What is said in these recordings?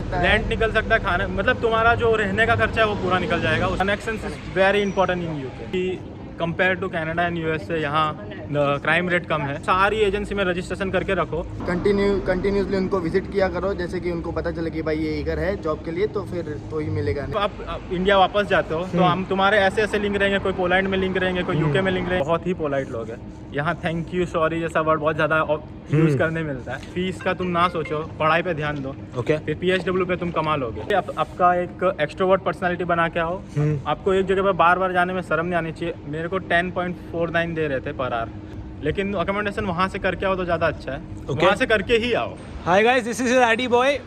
सकता है, रेंट निकल सकता है, खाना मतलब तुम्हारा जो रहने का खर्चा है वो पूरा निकल जाएगा। Connection is very important in UK compare to Canada and US से। यहाँ क्राइम रेट कम है। सारी एजेंसी में रजिस्ट्रेशन करके रखो। कंटिन्यूसली उनको विजिट किया करो, जैसे कि उनको पता चले कि भाई ये इधर है जॉब के लिए, तो फिर तो ही मिलेगा। तो आप इंडिया वापस जाते हो तो हम तुम्हारे ऐसे ऐसे लिंक रहेंगे, कोई पोलैंड में लिंक रहेंगे, कोई यूके में लिंक रहेंगे। बहुत ही पोलाइट लोग हैं यहाँ। थैंक यू, सॉरी जैसा वर्ड बहुत ज़्यादा यूज़ करने मिलता है। फीस का तुम ना सोचो, पढ़ाई पे ध्यान दो। फिर PSW पे तुम कमा लोगे। आपका एक एक्सट्रोवर्ट पर्सनालिटी बना के आओ। आपको एक जगह पर बार बार जाने में शर्म नहीं आनी चाहिए। मेरे को 10.49 दे रहे थे पर आवर, लेकिन अकोमोडेशन वहाँ से करके आओ तो ज़्यादा अच्छा है। वहाँ से करके ही आओ। Hi guys, this is ID boy.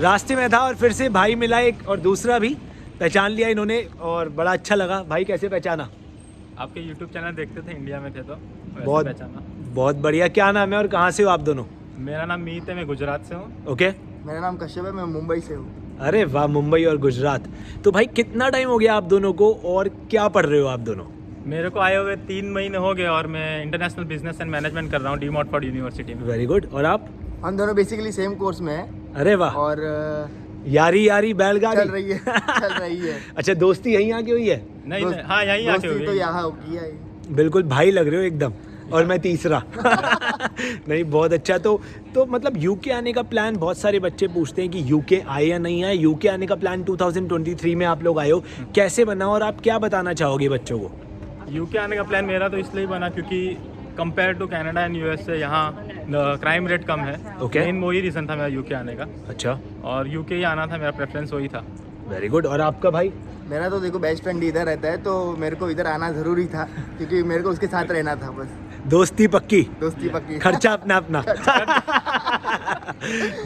रास्ते में था और फिर से भाई मिला एक, और दूसरा भी पहचान लिया इन्होंने और बड़ा अच्छा लगा। भाई कैसे पहचाना? आपके YouTube चैनल देखते थे, इंडिया में थे तो बहुत पहचाना। बहुत बढ़िया। क्या नाम है और कहाँ से हो आप दोनों? मेरा नाम मीत है, मैं गुजरात से हूँ। ओके। मेरा नाम कश्यप है, मैं मुंबई से हूँ। अरे वाह, मुंबई और गुजरात। तो भाई कितना टाइम हो गया आप दोनों को और क्या पढ़ रहे हो आप दोनों? मेरे को आए हुए 3 महीने हो गए और मैं इंटरनेशनल बिजनेस एंड मैनेजमेंट कर रहा हूँ डी-मॉर्टफोर्ड यूनिवर्सिटी में। Very good. और आप? हम दोनों बेसिकली सेम कोर्स में हैं। अरे वाह। और यारी यारी बैलगाड़ी चल रही है चल रही है। अच्छा, दोस्ती यहीं आके हुई है? नहीं, हाँ यहीं आके दोस्ती तो हुई। यहाँ होगी है। बिल्कुल भाई लग रहे हो एकदम। और मैं तीसरा। नहीं, बहुत अच्छा। तो मतलब यूके आने का प्लान, बहुत सारे बच्चे पूछते हैं कि यूके आए या नहीं आए। यूके आने का प्लान 2023 में आप लोग आए हो, कैसे बना और आप क्या बताना चाहोगे बच्चों को? यूके आने का प्लान मेरा तो इसलिए बना क्योंकि compare to Canada and US से यहाँ क्राइम रेट कम है। मेन वही रीज़न था मेरा यूके आने का। अच्छा। और यूके ही आना था, मेरा प्रेफरेंस वही था। Very good. और आपका भाई? मेरा तो देखो बेस्ट फ्रेंड इधर रहता है, तो मेरे को इधर आना ज़रूरी था क्योंकि मेरे को उसके साथ रहना था। बस दोस्ती पक्की, दोस्ती पक्की, खर्चा अपना अपना।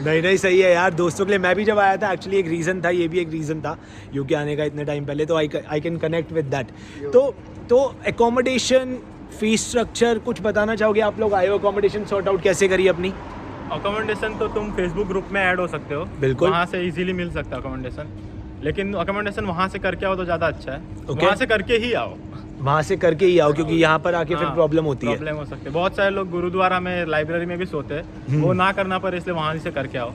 नहीं, सही है यार, दोस्तों के लिए। मैं भी जब आया था एक्चुअली एक रीज़न था, ये भी एक रीज़न था यूके आने का इतने टाइम पहले, तो I can connect with that. तो एकोमोडेशन, फीस स्ट्रक्चर कुछ बताना चाहोगे? आप लोग आए हो, एकोमोडेशन सॉर्ट आउट कैसे करी अपनी? अकोमोडेशन तो तुम फेसबुक ग्रुप में ऐड हो सकते हो, बिल्कुल, वहाँ से इजीली मिल सकता है अकोमोडेशन। लेकिन अकोमोडेशन वहाँ से करके आओ तो ज़्यादा अच्छा है। वहाँ से करके ही आओ। वहाँ से करके ही आओ, क्योंकि यहाँ पर आके फिर प्रॉब्लम होती है। प्रॉब्लम हो सकती है। बहुत सारे लोग गुरुद्वारा में, लाइब्रेरी में भी सोते हैं, वो ना करना पड़े इसलिए वहाँ से करके आओ।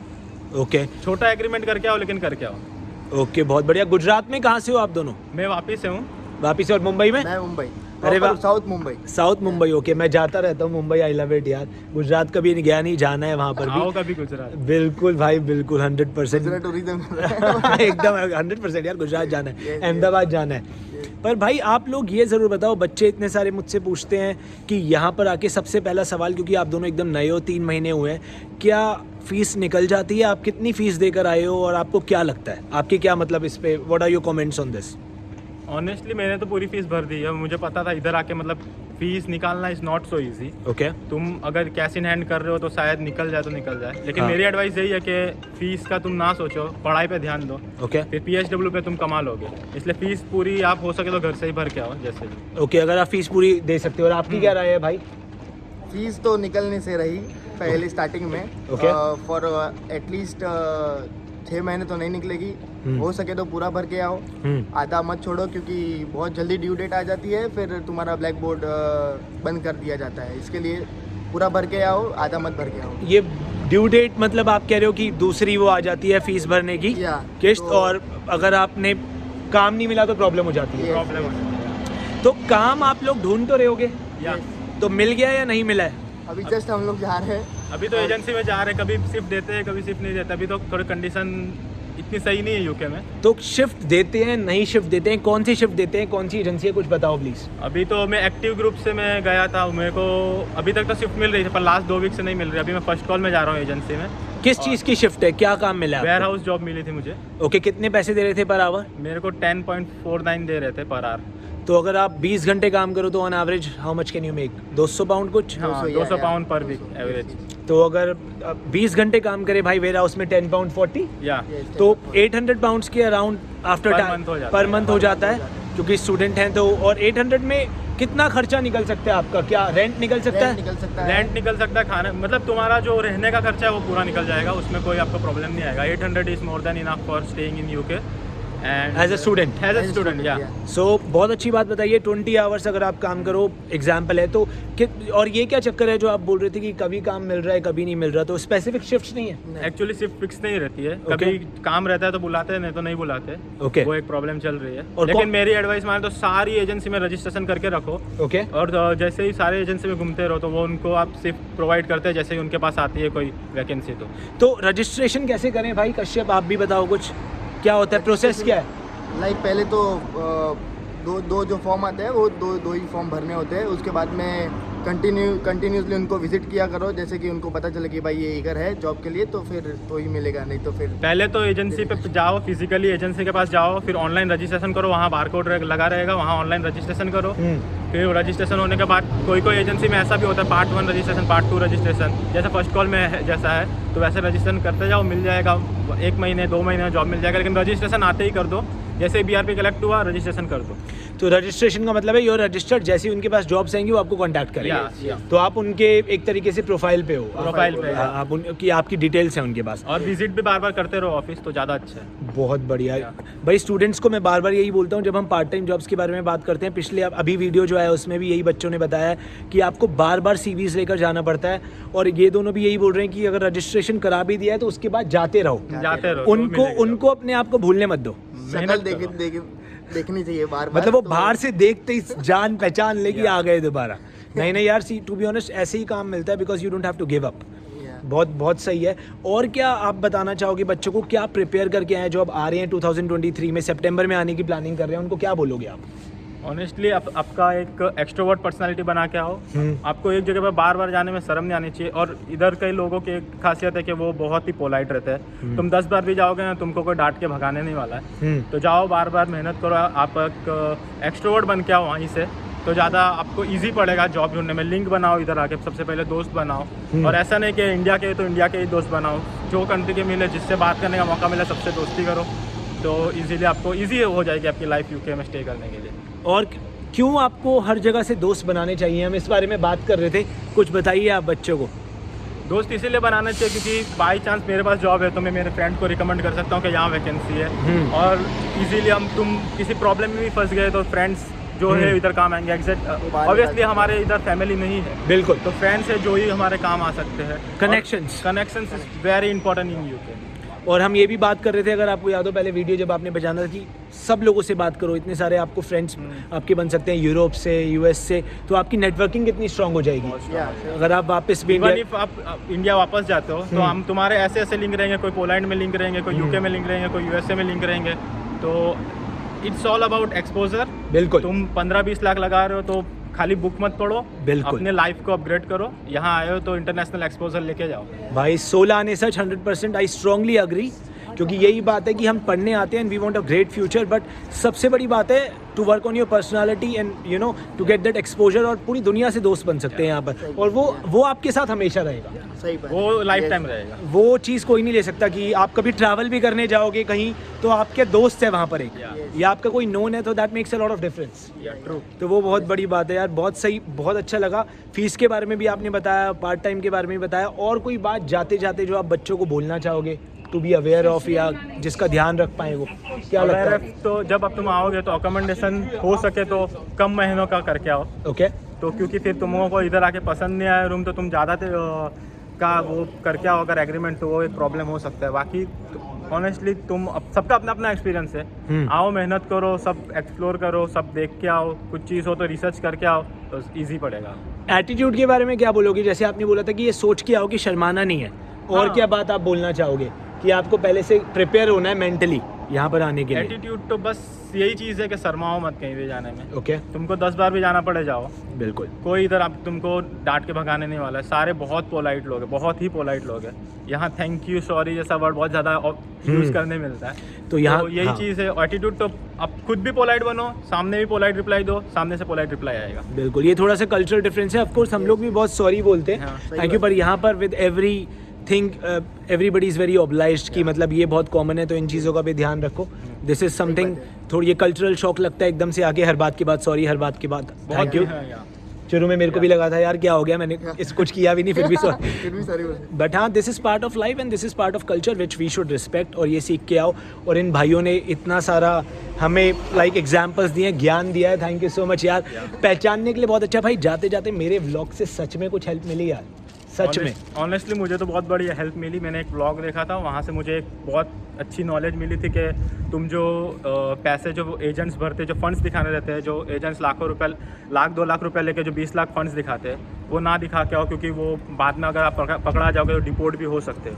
ओके। छोटा एग्रीमेंट करके आओ, लेकिन करके आओ। ओके, बहुत बढ़िया। गुजरात में कहाँ से हो आप दोनों? मैं वापिस से हूँ। वापिस? और मुंबई में? मैं मुंबई। अरे वाह, south Mumbai. South Mumbai. Okay, मैं जाता रहता हूँ मुंबई, आई लव इट यार। गुजरात कभी नहीं गया, नहीं जाना है वहाँ पर भी। आओ कभी गुजरात। बिल्कुल भाई, बिल्कुल 100%। टूरिज्म एकदम 100% यार, गुजरात जाना है, अहमदाबाद जाना है। पर भाई आप लोग ये ज़रूर बताओ, बच्चे इतने सारे मुझसे पूछते हैं कि यहाँ पर आके सबसे पहला सवाल, क्योंकि आप दोनों एकदम नए हो, 3 महीने हुए हैं, क्या फ़ीस निकल जाती है? आप कितनी फ़ीस देकर आए हो और आपको क्या लगता है, आपके क्या मतलब इस पे, what are your comments on this? Honestly मैंने तो पूरी फीस भर दी है। मुझे पता था इधर आके मतलब फीस निकालना is not so easy. Okay. तुम अगर कैश इन हैंड कर रहे हो तो शायद निकल जाए तो निकल जाए, लेकिन मेरी एडवाइस यही है कि फीस का तुम ना सोचो, पढ़ाई पे ध्यान दो। ओके। फिर PSW पे तुम कमा लोगे, इसलिए फीस पूरी आप हो सके तो घर से ही भर के आओ जैसे भी। ओके, अगर आप फीस पूरी दे सकते हो। और आपकी क्या राय है भाई? फीस तो निकलने से रही पहले स्टार्टिंग में। फॉर एटलीस्ट 6 महीने तो नहीं निकलेगी। हो सके तो पूरा भर के आओ, आधा मत छोड़ो, क्योंकि बहुत जल्दी ड्यू डेट आ जाती है, फिर तुम्हारा ब्लैक बोर्ड बंद कर दिया जाता है। इसके लिए पूरा भर के आओ, आधा मत भर के आओ। ये ड्यू डेट मतलब आप कह रहे हो कि दूसरी वो आ जाती है फीस भरने की किस्त, और अगर आपने काम नहीं मिला तो प्रॉब्लम हो जाती है। प्रॉब्लम हो जाती है। तो काम आप लोग ढूंढ तो रहे होगे, तो मिल गया या नहीं मिला है? अभी जस्ट हम लोग जा रहे हैं। अभी तो एजेंसी में जा रहे हैं, कभी शिफ्ट देते हैं, कभी शिफ्ट नहीं देते। अभी तो थोड़ी कंडीशन इतनी सही नहीं है यूके में। तो शिफ्ट देते हैं, नहीं शिफ्ट देते हैं, कौन सी शिफ्ट देते हैं, कौन सी एजेंसी है, कुछ बताओ प्लीज। अभी तो मैं एक्टिव ग्रुप से मैं गया था, मेरे को अभी तक तो शिफ्ट मिल रही थी, पर लास्ट 2 वीक से नहीं मिल रही। अभी मैं फर्स्ट कॉल में जा रहा हूँ एजेंसी में। किस चीज़ की शिफ्ट है, क्या काम मिला? वेयर हाउस जॉब मिली थी मुझे। ओके, कितने पैसे दे रहे थे पर आवर? मेरे को 10.49 दे रहे थे पर आवर। तो अगर आप 20 घंटे काम करो तो on average how much can you make? 200 pound कुछ? हाँ, 200 पाउंड पर वीक एवरेज। तो अगर 20 घंटे काम करे भाई वेयर हाउस में 10 पाउंड 40, या तो 800 पाउंड्स के अराउंड आफ्टर पर मंथ हो जाता है, क्योंकि स्टूडेंट हैं तो। और 800 में कितना खर्चा निकल सकता है आपका? क्या रेंट निकल सकता है? रेंट निकल सकता है, खाना मतलब तुम्हारा जो रहने का खर्चा है वो पूरा निकल जाएगा, उसमें कोई आपको प्रॉब्लम नहीं आएगा। 800 is more than enough for staying in UK and As a student? As a student, yeah. सो बहुत अच्छी बात बताइए, 20 आवर्स अगर आप काम करो, एग्जाम्पल है तो और ये क्या चक्कर है जो आप बोल रहे थे कि कभी काम मिल रहा है कभी नहीं मिल रहा, तो स्पेसिफिक शिफ्ट नहीं है? एक्चुअली सिर्फ फिक्स नहीं रहती है, कभी काम रहता है तो बुलाते हैं, नहीं तो नहीं बुलाते। Okay. वो एक प्रॉब्लम चल रही है। और लेकिन मेरी एडवाइस माने तो सारी एजेंसी में रजिस्ट्रेशन करके रखो। ओके। और जैसे ही सारे एजेंसी में घूमते रहो तो वो उनको आप सिर्फ प्रोवाइड करते हैं जैसे ही उनके पास आती है कोई वैकेंसी। तो रजिस्ट्रेशन कैसे करें भाई कश्यप, आप भी बताओ कुछ, क्या होता है, प्रोसेस क्या है? लाइक पहले तो दो जो फॉर्म आते हैं वो दो ही फॉर्म भरने होते हैं। उसके बाद में कंटिन्यूसली उनको विजिट किया करो, जैसे कि उनको पता चले कि भाई ये इधर है जॉब के लिए, तो फिर तो ही मिलेगा, नहीं तो फिर पहले तो एजेंसी पे जाओ, फिजिकली एजेंसी के पास जाओ, फिर ऑनलाइन रजिस्ट्रेशन करो, वहाँ बारकोड लगा रहेगा, वहाँ ऑनलाइन रजिस्ट्रेशन करो। फिर रजिस्ट्रेशन होने के बाद कोई एजेंसी में ऐसा भी होता है पार्ट 1 रजिस्ट्रेशन, पार्ट 2 रजिस्ट्रेशन, जैसे फर्स्ट कॉल में जैसा है तो वैसे रजिस्ट्रेशन करते जाओ, मिल जाएगा 1 महीने 2 महीने में जॉब मिल जाएगा। लेकिन रजिस्ट्रेशन आते ही कर दो, जैसे BRP कलेक्ट हुआ रजिस्ट्रेशन कर दो। तो रजिस्ट्रेशन का मतलब है यूर रजिस्टर्ड, जैसे ही उनके पास जॉब्स आएंगी वो आपको कांटेक्ट करेंगे। Yeah. तो आप उनके एक तरीके से प्रोफाइल पे हो, प्रोफाइल पे आप उनकी आपकी डिटेल्स हैं उनके पास, और विजिट भी बार बार करते रहो ऑफिस, तो ज़्यादा अच्छा है। बहुत बढ़िया। भाई स्टूडेंट्स को मैं बार बार यही बोलता हूँ, जब हम पार्ट टाइम जॉब्स के बारे में बात करते हैं, पिछले अभी वीडियो जो है उसमें भी यही बच्चों ने बताया है कि आपको बार बार CVs लेकर जाना पड़ता है, और ये दोनों भी यही बोल रहे हैं कि अगर रजिस्ट्रेशन करा भी दिया है तो उसके बाद जाते रहो, उनको अपने आप को भूलने मत दो। शक्ल देखनी चाहिए बार बार, मतलब वो तो बाहर से देखते ही जान पहचान लेके आ गए दोबारा। नहीं यार, सी टू बी ऑनेस्ट ऐसे ही काम मिलता है, because you don't have to give up. बहुत सही है। और क्या आप बताना चाहोगे बच्चों को, क्या प्रिपेयर करके आए जो अब आ रहे हैं 2023 में, सितंबर में आने की प्लानिंग कर रहे हैं, उनको क्या बोलोगे आप? ऑनेस्टली आपका एक एक्सट्रोवर्ट पर्सनालिटी बना के आओ। आपको एक जगह पर बार बार जाने में शर्म नहीं आनी चाहिए। और इधर कई लोगों की एक खासियत है कि वो बहुत ही पोलाइट रहते हैं। तुम 10 बार भी जाओगे ना, तुमको कोई डांट के भगाने नहीं वाला है। तो जाओ, बार बार मेहनत करो, आप एक एक्सट्रोवर्ट बन के आओ वहीं से, तो ज़्यादा आपको इजी पड़ेगा जॉब ढूंढने में। लिंक बनाओ इधर आके, सबसे पहले दोस्त बनाओ। और ऐसा नहीं कि इंडिया के तो इंडिया के ही दोस्त बनाओ, जो कंट्री के मिले, जिससे बात करने का मौका मिले, सबसे दोस्ती करो, तो इजीली आपको ईजी हो जाएगी आपकी लाइफ यूके में स्टे करने के लिए। और क्यों आपको हर जगह से दोस्त बनाने चाहिए, हम इस बारे में बात कर रहे थे, कुछ बताइए आप बच्चों को। दोस्त इसीलिए बनाना चाहिए क्योंकि बाई चांस मेरे पास जॉब है तो मैं मेरे फ्रेंड को रिकमेंड कर सकता हूँ कि यहाँ वैकेंसी है। और इजीली तुम किसी प्रॉब्लम में भी फंस गए तो फ्रेंड्स जो है इधर काम आएंगे। एग्जैक्ट ऑब्वियसली हमारे इधर फैमिली नहीं है, बिल्कुल, तो फ्रेंड्स है जो ही हमारे काम आ सकते हैं। Connections is very important in UK. और हम ये भी बात कर रहे थे, अगर आपको याद हो पहले वीडियो जब आपने बजाना था कि सब लोगों से बात करो, इतने सारे आपको फ्रेंड्स आपके बन सकते हैं यूरोप से, US से, तो आपकी नेटवर्किंग कितनी स्ट्रांग हो जाएगी। अगर आप वापस भी आप इंडिया वापस जाते हो तो हम तुम्हारे ऐसे लिंक रहेंगे, कोई पोलैंड में लिंक रहेंगे, कोई UK में लिंक रहेंगे, कोई USA में लिंक रहेंगे। तो इट्स ऑल अबाउट एक्सपोजर। बिल्कुल, तुम 15-20 लाख लगा रहे हो तो खाली बुक मत पढ़ो, बिल्कुल अपने लाइफ को अपग्रेड करो। यहाँ आए हो तो इंटरनेशनल एक्सपोजर लेके जाओ भाई। 16 आने सच 100% आई स्ट्रांगली अग्री, क्योंकि यही बात है कि हम पढ़ने आते हैं and we want a great future, but सबसे बड़ी बात है to work on your personality and you know to get that exposure. और पूरी दुनिया से दोस्त बन सकते हैं यहाँ पर, और वो आपके साथ हमेशा रहेगा, सही बात, वो लाइफ टाइम रहेगा। वो चीज़ कोई नहीं ले सकता कि आप कभी ट्रैवल भी करने जाओगे कहीं तो आपके दोस्त है वहाँ पर एक, या आपका कोई नोन है, तो that makes a lot of difference. तो वो बहुत बड़ी बात है यार। बहुत सही, बहुत अच्छा लगा। फीस के बारे में भी आपने बताया, पार्ट टाइम के बारे में भी बताया, और कोई बात जाते जाते जो आप बच्चों को बोलना चाहोगे टू बी अवेयर ऑफ, या जिसका ध्यान रख पाए, वो क्या लगता है? तो जब अब तुम आओगे तो अकोमोडेशन हो सके तो कम महीनों का करके आओ। ओके। तो क्योंकि फिर तुमको को इधर आके पसंद नहीं आया रूम तो तुम ज़्यादा का वो करके आओ अगर एग्रीमेंट, तो वो एक प्रॉब्लम हो सकता है। बाकी ऑनेस्टली तुम सबका अपना अपना एक्सपीरियंस है। आओ, मेहनत करो, सब एक्सप्लोर करो, सब देख के आओ, कुछ चीज़ हो तो रिसर्च करके आओ, तो ईजी पड़ेगा। एटीट्यूड के बारे में क्या बोलोगे? जैसे आपने बोला था कि ये सोच के आओ कि शर्माना नहीं है, और क्या बात आप बोलना चाहोगे कि आपको पहले से प्रिपेयर होना है मेंटली यहाँ पर आने के लिए? एटीट्यूड तो बस यही चीज़ है कि शर्माओ मत कहीं भी जाने में। ओके। तुमको 10 बार भी जाना पड़े जाओ, बिल्कुल, कोई इधर आप तुमको डांट के भगाने नहीं वाला है। सारे बहुत पोलाइट लोग हैं, बहुत ही पोलाइट लोग हैं यहाँ। थैंक यू, सॉरी जैसा वर्ड बहुत ज़्यादा यूज़ करने मिलता है। तो यहाँ यही चीज़ है। एटीट्यूड तो आप खुद भी पोलाइट बनो, सामने भी पोलाइट रिप्लाई दो, सामने से पोलाइट रिप्लाई आएगा। बिल्कुल, ये थोड़ा सा कल्चरल डिफरेंस है। ऑफ कोर्स हम लोग भी बहुत सॉरी बोलते हैं, थैंक यू, पर यहाँ पर with every thing everybody is very obliged कि मतलब ये बहुत कॉमन है, तो इन चीज़ों का भी ध्यान रखो। दिस इज समथिंग, थोड़ी ये कल्चरल शॉक लगता है एकदम से आगे, हर बात के बाद सॉरी, हर बात के बाद थैंक यू। शुरू में मेरे को भी लगा था यार क्या हो गया, मैंने इस कुछ किया भी नहीं फिर भी सॉरी। फिर भी सॉरी बोल। बट हाँ, this is part of life and this is part of culture which we should respect, और ये सीख के आओ। और इन भाइयों ने इतना सारा हमें लाइक एग्जाम्पल्स दिए, ज्ञान दिया है, थैंक यू सो मच यार। पहचानने के लिए बहुत अच्छा। भाई जाते जाते मेरे व्लॉग से सच में कुछ हेल्प मिली यार, सच में। ऑनेस्टली मुझे तो बहुत बड़ी हेल्प मिली। मैंने एक ब्लॉग देखा था, वहाँ से मुझे एक बहुत अच्छी नॉलेज मिली थी कि तुम जो पैसे जो एजेंट्स भरते, जो फंड्स दिखाने रहते हैं, जो एजेंट्स लाखों रुपए, लाख 2 लाख रुपए लेके जो 20 लाख फंड्स दिखाते हैं, वो ना दिखा के आओ, क्योंकि वो बाद में अगर आप पकड़ा जाओगे तो डिपोर्ट भी हो सकते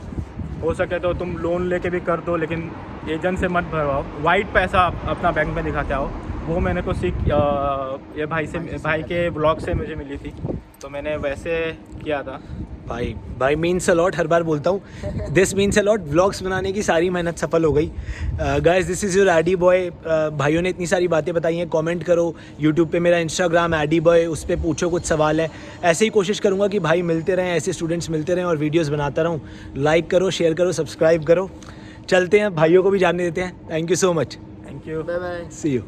हो सके तो तुम लोन लेके भी कर दो, लेकिन एजेंट से मत भरवाओ, वाइट पैसा अपना बैंक में दिखा के आओ। वो मैंने को सीख ये भाई के ब्लॉग से मुझे मिली थी, तो मैंने वैसे किया था। भाई मीन्स अलॉट, हर बार बोलता हूँ दिस मीन्स अलॉट। व्लॉग्स बनाने की सारी मेहनत सफल हो गई। Guys this is your AD boy. भाइयों ने इतनी सारी बातें बताई हैं, कमेंट करो। यूट्यूब पे मेरा इंस्टाग्राम एडी बॉय, उस पर पूछो कुछ सवाल है। ऐसे ही कोशिश करूँगा कि भाई मिलते रहें, ऐसे स्टूडेंट्स मिलते रहें और वीडियोज़ बनाता रहूँ। लाइक करो, शेयर करो, सब्सक्राइब करो। चलते हैं, भाइयों को भी जानने देते हैं। Thank you so much. Thank you, bye bye. See you.